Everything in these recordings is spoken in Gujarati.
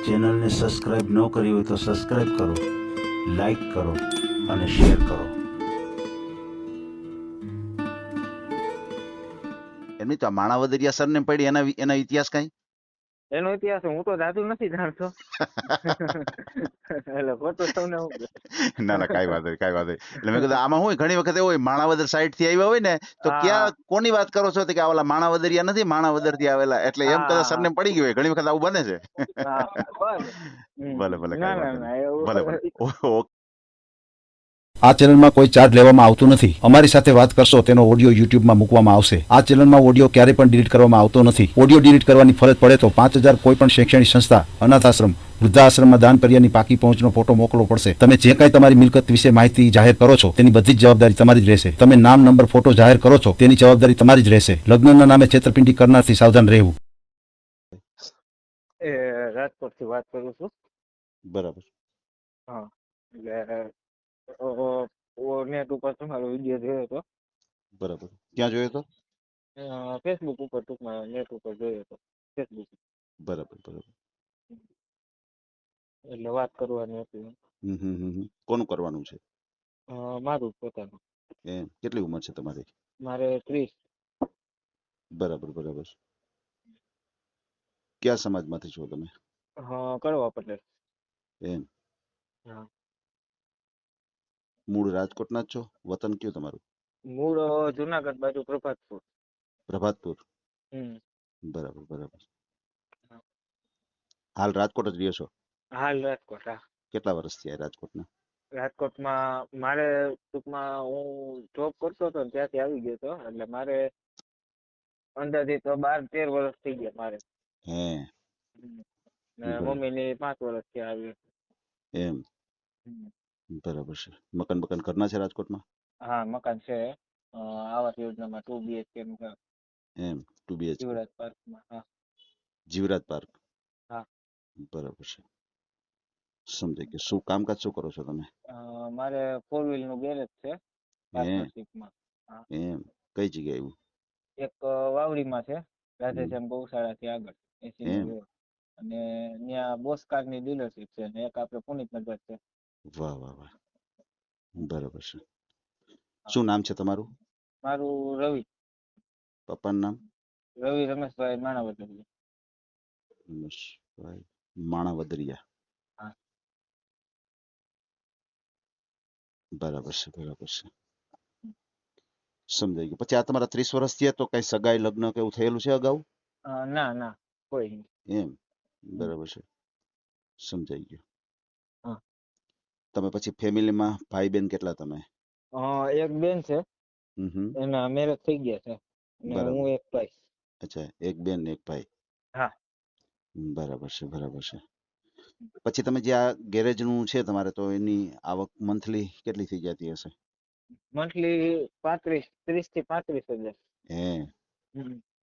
ચેનલને સબસ્ક્રાઇબ ન કરી હોય તો સબસ્ક્રાઇબ કરો, લાઈક કરો અને શેર કરો. એમની તો માણાવદરિયા સરને પડી એના ઇતિહાસ કઈ? એનો ઇતિહાસ હું તો દાદુ નથી જાણતો. એટલે ખોટું તમને હું કહું. ના કઈ વાંધો નહીં, કઈ વાંધો નહીં. એટલે મેં કીધું આમાં હું ઘણી વખત એવું હોય માણાવદર સાઈડ થી આવ્યા હોય ને તો હા. ક્યાં કોની વાત કરો છો? તો કે ઓલા માણાવદરિયા નથી, માણાવદર થી આવેલા, એટલે એમ કદાચ સરને પડી ગયું હોય. ઘણી વખત આવું બને છે. હા, બસ. ભલે ભલે, ના કઈ ના વાંધો ના નહીં. એવું ભલે ભલે. ઓકે. આ ચેનલમાં કોઈ ચાર્જ લેવામાં આવતો નથી. અમારી સાથે વાત કરશો તેનો ઓડિયો યુટ્યુબમાં મૂકવામાં આવશે. આ ચેનલમાં ઓડિયો ક્યારેય પણ ડિલીટ કરવામાં આવતો નથી. ઓડિયો ડિલીટ કરવાની ફરજ પડે તો 5,000 કોઈ પણ શૈક્ષણિક સંસ્થા, અનાથ આશ્રમ, વૃદ્ધાશ્રમમાં દાન કર્યાની પાકી પહોંચનો ફોટો મોકલવો પડશે. તમે જે કાંઈ તમારી મિલકત વિશે માહિતી જાહેર કરો છો તેની બધી જ જવાબદારી તમારી જ રહેશે. તમે નામ, નંબર, ફોટો જાહેર કરો છો તેની જવાબદારી તમારી જ રહેશે. લગ્નના નામે છેતરપિંડી કરનારથી સાવધાન રહેવું. એ રાજકોટ થી વાત કરું છું. બરાબર. હા, એટલે નેટ ઉપર તમારો વિડીયો જોયો હતો. બરાબર. ક્યાં જોયો તો? ફેસબુક ઉપર, ટૂંકમાં નેટ ઉપર જોયો હતો. ફેસબુક. બરાબર બરાબર. એટલે વાત કરવાની હતી. કોનું કરવાનું છે? મારું પોતાનું. એમ કેટલી ઉંમર છે તમારી? મારે 30. બરાબર બરાબર. કયા સમાજમાંથી છો તમે? હા, કરવા પટેલ. એમ. હા. મૂળ રાજકોટના જ છો? વતન કયું તમારું? મૂળ જુનાગઢ બાજુ, પ્રભાતપુર. પ્રભાતપુર. બરાબર બરાબર. હાલ રાજકોટ જ રહ્યો છો? હાલ રાજકોટ. હા. કેટલા વર્ષથી આ રાજકોટના? રાજકોટમાં મારે ટૂંકમાં હું જોબ કરતો હતો ને ત્યાંથી આવી ગયો હતો. એટલે મારે અંદાજિત 12-13 વર્ષ થઈ ગયા મારે. હે. ને મમ્મીની 5 વર્ષ થી આવી. એમ. બરાબર છે. મકાન ઘરના છે રાજકોટમાં? હા, મકાન છે. આવાસ યોજનામાં 2 BHK નું ઘર. એમ 2 BHK. જીવરાજ પાર્કમાં. હા. જીવરાજ પાર્ક. હા. બરાબર છે. સમજાય કે શું કામકાજ શું કરો છો તમે? મારે 4 વ્હીલ નું ગેરેજ છે પાર્ટનરશિપમાં. એમ કઈ જગ્યાએ આવ્યું? એક વાવડીમાં છે, રાધેશ્યામ ગૌશાળાથી આગળ 80 એમ. રોડ. અને ત્યાં બોસ્કાર ની ડીલરશીપ છે ને એક આપણે પુનિતનગર છે. વાહ વાહ વાહ. બરાબર છે. શું નામ છે તમારું? મારું રવિ. પપ્પાનું નામ? રવિ રમેશભાઈ માણાવદરિયા. રમેશભાઈ માણાવદરિયા. હા. બરાબર છે બરાબર છે. સમજાઈ ગયું. પછી આ તમારા 30 વર્ષ થયા તો કઈ સગાઈ, લગ્ન કે એવું થયેલું છે અગાઉ? ના ના, કોઈ નહીં. એમ. બરાબર છે. સમજાઈ ગયું. હા. તમે પછી ફેમિલીમાં ભાઈ બહેન કેટલા તમે? એક બેન છે, એના મેરેજ થઈ ગયા છે. અને બરાબર. હું એક ભાઈ. અચ્છા, એક બેન ને એક ભાઈ. હા. બરાબર છે બરાબર છે. પછી તમે જે આ ગેરેજ નું છે તમારે, તો એની આવક મંથલી કેટલી થઈ જતી હશે? મંથલી 30 થી 35 હજાર. હે.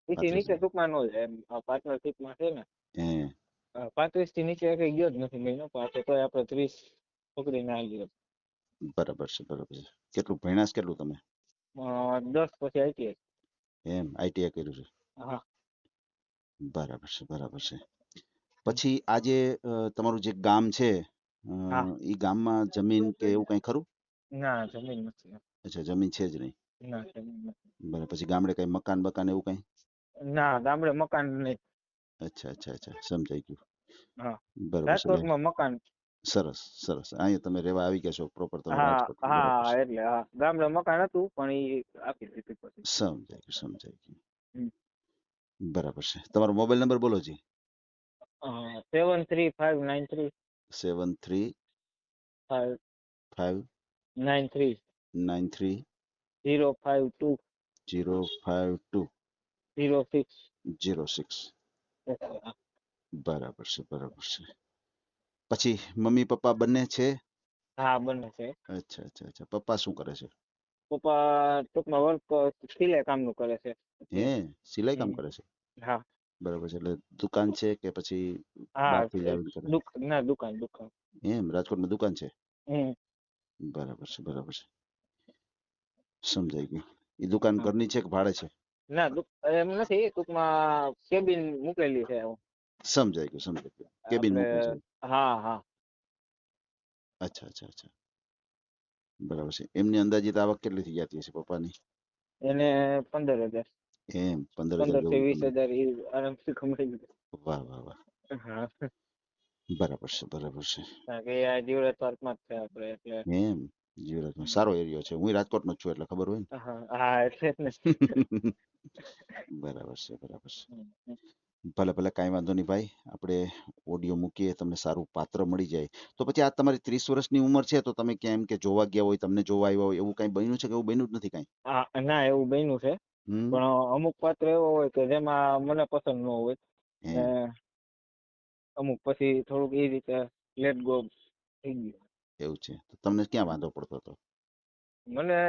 એથી નીચે ટૂંકમાં નો જાય એમ. પાર્ટનરશિપમાં છે ને. હે. 35 થી નીચે કઈ ગયો જ નથી મહિનો. પાછો તોય આપણે 30 પકડીને આવીએ. બરાબર છે બરાબર છે. કેટલું ભણ્યા કેટલું તમે? 10 પછી ITI. એમ ITI કર્યું છે? હા. બરાબર છે બરાબર છે. પછી આ જે તમારું જે ગામ છે, ઈ ગામમાં જમીન કે એવું કઈ ખરું? ના, જમીન નથી. અચ્છા, જમીન છે જ નહીં. ના, જમીન નથી. બરાબર. પછી ગામડે કઈ મકાન બકાન એવું કઈ? ના, ગામડે મકાન નહીં. અચ્છા અચ્છા અચ્છા, સમજાઈ ગયું. હા. બરાબર છે. રાજકોટમાં મકાન. સરસ સરસ. અહીંયા તમે રહેવા આવી ગયા છો પ્રોપર તમે હા રાજકોટ? હા, એટલે હા, ગામડે મકાન હતું પણ એ આપી દીધું પછી. સમજાઈ ગયું સમજાઈ ગયું. બરાબર છે. તમારો મોબાઈલ નંબર બોલો જી. 73593593 052 06. બરાબર છે બરાબર છે. પછી મમ્મી પપ્પા બંને છે? હા, બંને છે. અચ્છા અચ્છા અચ્છા. પપ્પા શું કરે છે? પપ્પા ટૂંકમાં વર્ક સિલાઈ કામનું કરે છે. હે, સિલાઈ કામ કરે છે? હા. બરાબર છે. એટલે દુકાન છે કે પછી હા, બહારથી લાવીને કરે? ના, દુકાન. એમ, રાજકોટમાં દુકાન છે? બરાબર છે બરાબર છે. સમજાઈ ગયું. એ દુકાન ઘરની છે કે ભાડે છે? ના, એમ નથી. ટૂંકમાં કેબિન મૂકેલી છે. સમજાઈ ગયું કેબિન મૂકી છે. હા હા અચ્છા અચ્છા અચ્છા બરાબર છે. એમની અંદાજિત આવક કેટલી થઈ જતી હશે પપ્પાની? એને 15,000 એમ 15,000 15 થી જેવું તમને. 20,000 એ આરામથી કમાઈ જાય. વાહ વાહ વાહ, હા બરાબર છે બરાબર છે. કારણ કે આ જીવરાજ પાર્કમાં જ છે આપણે એટલે એમ જીવરાજમાં સારો એરિયો છે. હું રાજકોટનો જ છું એટલે ખબર હોય હા હા એટલે જ ને. ને. બરાબર છે બરાબર છે. હમ, હમ. ભલે ભલે કાંઈ વાંધો નહીં ભાઈ, આપણે ઓડિયો મૂકીએ, તમને સારું પાત્ર મળી જાય. તો પછી આ તમારી 30 વર્ષની ઉંમર છે તો તમે ક્યાં એમ કે જોવા ગયા હોય, તમને જોવા આવ્યા હોય એવું કાંઈ બન્યું છે કે એવું બન્યું જ નથી કાંઈ? હા ના એવું બન્યું છે હમ પણ અમુક પાત્ર એવો હોય કે જેમાં મને પસંદ ન હોય ને એમ અમુક પછી થોડુંક એ રીતે લેટ ગો થઈ ગયું. એવું છે તો તમને ક્યાં વાંધો પડતો હતો? મને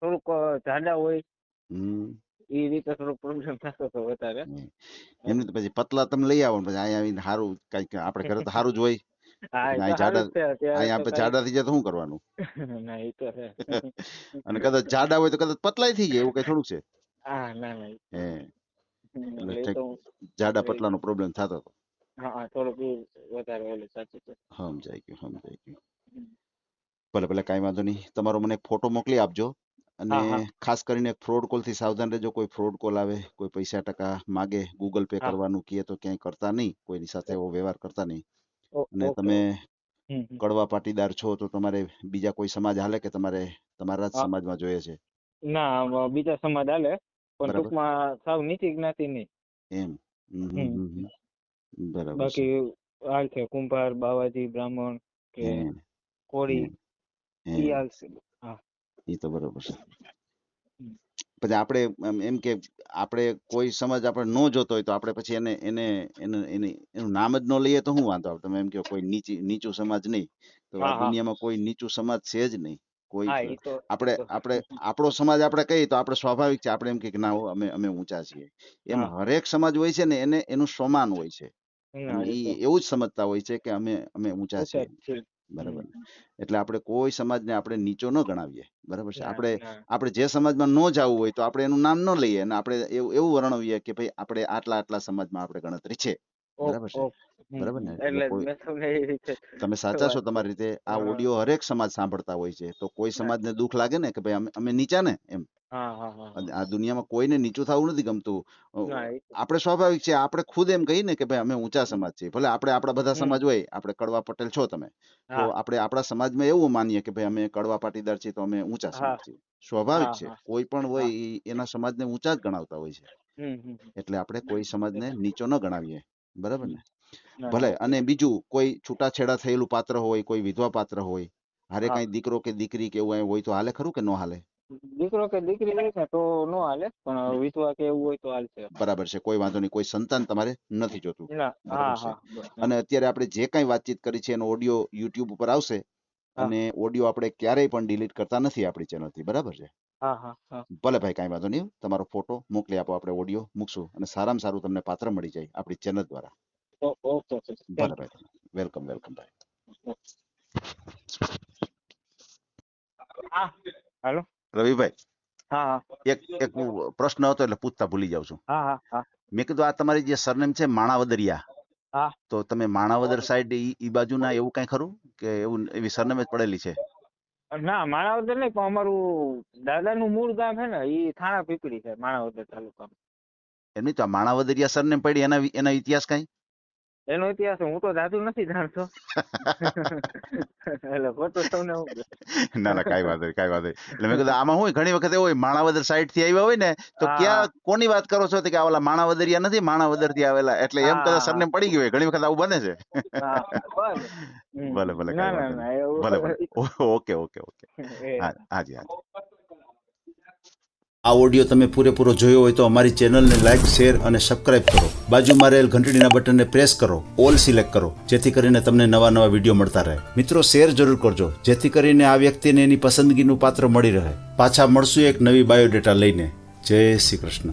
થોડુંક જાડા હોય હમ એ રીતે થોડોક પ્રોબ્લેમ થતો હતો વધારે. એમ. એમને તો પછી પતલા તમે લઈ આવો ને પછી અહીંયા આવીને સારું કંઈક આપણે ઘરે તો સારું જ હોય. હા એ પછી તો અહીં સારું જાડા જ છે અત્યારે અહીંયા તો આપણે કઈ જાડા થઈ જાય તો શું કરવાનું? ના એ તો છે. અને કદાચ જાડા હોય તો કદાચ પતલાય થઈ જાય એવું કઈ થોડુંક છે. હા ના ના હે એટલે એટલે એ ઠીક તો જાડા પતલાનો પ્રોબ્લેમ થતો હતો. હા થોડુંક એ વધારે ઓલું સાચું છે. સમજાઈ ગયું. ભલે ભલે કાંઈ વાંધો નહીં. તમારો મને એક ફોટો મોકલી આપજો. અને હા હા ખાસ કરીને ફ્રોડ કોલ થી સાવધાન રહેજો. કોઈ ફ્રોડ કોલ આવે, કોઈ પૈસા ટકા માગે, ગૂગલ પે હા કરવાનું કહે તો ક્યાંય કરતા નહીં, કોઈની સાથે એવો વ્યવહાર કરતા નહીં. અને ઓકે તમે હમ કડવા પાટીદાર છો તો તમારે બીજા કોઈ સમાજ હાલે કે તમારે તમારા જ હા સમાજમાં જોઈએ છે? ના બીજા સમાજ હાલે પણ બરાબર ટૂંકમાં સાવ નીચી જ્ઞાતિ નહીં. એમ. હમ હમ હમ હમ હમ. બરાબર છે. બાકી હાલ છે કુંભાર બાવાજી બ્રાહ્મણ કે એમ કોળી એમ ઈ એમ હાલશે. હા એ તો બરોબર છે. હમ. પછી આપણે એમ કે આપણે કોઈ સમાજ આપણે ન જોતો હોય તો આપણે પછી એનું નામ જ ન લઈએ તો શું વાંધો આવે? તમે એમ કહો કોઈ નીચું સમાજ નહીં, તો આ હા હા દુનિયામાં કોઈ નીચું સમાજ છે જ નહીં. કોઈ હા એ આપણે તો આપણે આપણો સમાજ આપણે કહીએ તો આપણે સ્વાભાવિક છે, આપણે એમ કે ના હો અમે ઊંચા છીએ. એમ હા હરેક સમાજ હોય છે ને એને એનું સમાન હોય છે અને ના એ તો એવું જ સમજતા હોય છે કે અમે ઊંચા ઊંચા છીએ. જ છે. બરાબર હમ. ને? એટલે આપણે કોઈ સમાજને આપણે નીચો ન ગણાવીએ. બરાબર છે? ના આપણે ના આપણે જે સમાજમાં ન જવું હોય તો આપણે એનું નામ ન લઈએ અને આપણે એવું વર્ણવીએ કે ભાઈ આપણે આટલા સમાજમાં આપણે ગણતરી છે. બરાબર છે? બરાબર ને? એટલે એટલે કોઈ મેં તમને એ રીતે તમે સાચા છો વાત તમારી કરી. રીતે. આ હા ઓડિયો હરેક સમાજ સાંભળતા હોય છે તો કોઈ ના સમાજને દુઃખ લાગે ને કે ભાઈ અમે નીચા ને એમ. હા હા હા અને હા આ દુનિયામાં કોઈને નીચું થવું નથી ગમતું. ના એ તો આપણે સ્વાભાવિક છે, આપણે ખુદ એમ કહીએ ને કે ભાઈ અમે ઊંચા સમાજ છીએ. ભલે આપણે આપણા બધા હમ સમાજ હોય, આપણે કડવા પટેલ છો તમે, તો હા આપણે આપણા સમાજમાં એવું માનીએ કે ભાઈ અમે કડવા પાટીદાર છીએ તો અમે ઊંચા હા સમાજ છીએ. સ્વાભાવિક હા છે. હા કોઈ પણ હોય હા એના સમાજને ઊંચા જ ગણાવતા હોય છે. હમ. એટલે આપણે કોઈ સમાજને નીચો ન ગણાવીએ. બરાબર ને? ના ના ભલે. ઓકે અને બીજું કોઈ છૂટાછેડા થયેલું પાત્ર હોય, કોઈ વિધવા પાત્ર હોય, હારે હા કાંઈ દીકરો કે દીકરી કે એવું કાંઈ હોય તો હાલે ખરું કે ન હાલે? દીકરો કે દીકરી હોય ને તો નો હાલે પણ વિધવા કે એવું હોય તો હાલશે. બરાબર છે. કોઈ વાંધો નહીં. કોઈ સંતાન તમારે નથી જોતું. ના બરાબર હા છે. હા બસ અને હા અત્યારે આપણે જે કાંઈ વાતચીત કરી છે એનો ઓડિયો યુટ્યુબ ઉપર આવશે હા અને ઓડિયો આપણે ક્યારેય પણ ડિલીટ કરતા નથી આપણી ચેનલથી. બરાબર છે? હા ભલે ભાઈ, કાંઈ વાંધો નહીં. તમારો ફોટો મોકલી આપો, આપણે ઓડિયો મૂકશું અને સારામાં સારું તમને પાત્ર મળી જાય આપણી ચેનલ દ્વારા. ઓકે ભલે થેન્ક ભાઈ. વેલકમ ભાઈ. યુ. હા હાલો રવિભાઈ, હા એક પ્રશ્ન હતો એટલે પૂછતા ભૂલી જાઉં છું. હા મેં કીધું આ તમારી જે સરનેમ છે માણાવદરિયા, હા તો તમે માણાવદર સાઈડ ઈ બાજુના એવું કાંઈ ખરું કે એવી સરનેમ જ પડેલી છે? ના માણાવદર નહીં પણ અમારું દાદાનું મૂળ ગામ છે ને ઈ થાણા પીપળી છે માણાવદર તાલુકામાં. એમ નહીં તો આ માણાવદરિયા સરનેમ પડી એના ઇતિહાસ કાંઈ? એનો ઇતિહાસ હું તો જાજુ નથી જાણતો એટલે ખોટું તમને હું ના કાંઈ વાંધો નહીં. એટલે મેં કીધું આમાં શું ઘણી વખત એવું હોય માણાવદર સાઈડ થી આવ્યા હોય ને તો હા ક્યાં કોની વાત કરો છો કે આ ઓલા માણાવદરિયા નથી, માણાવદર થી આવેલા, એટલે એમ કદાચ હા સરનેમ પડી ગયું હોય. ઘણી વખત આવું બને છે. હા બસ ભલે ના કાંઈ ના વાંધો ના નહીં. એવું ભલે. ઓકે. એ હાજી. આ ઓડિયો તમે પૂરેપૂરો જોયો હોય તો અમારી ચેનલને લાઈક, શેર અને સબસ્ક્રાઇબ કરો. બાજુમાં રહેલ ઘંટડીના બટનને પ્રેસ કરો, ઓલ સિલેક્ટ કરો, જેથી કરીને તમને નવા વિડીયો મળતા રહે. મિત્રો, શેર જરૂર કરજો જેથી કરીને આ વ્યક્તિને એની પસંદગીનું પાત્ર મળી રહે. પાછા મળશું એક નવી બાયોડેટા લઈને. જય શ્રી કૃષ્ણ.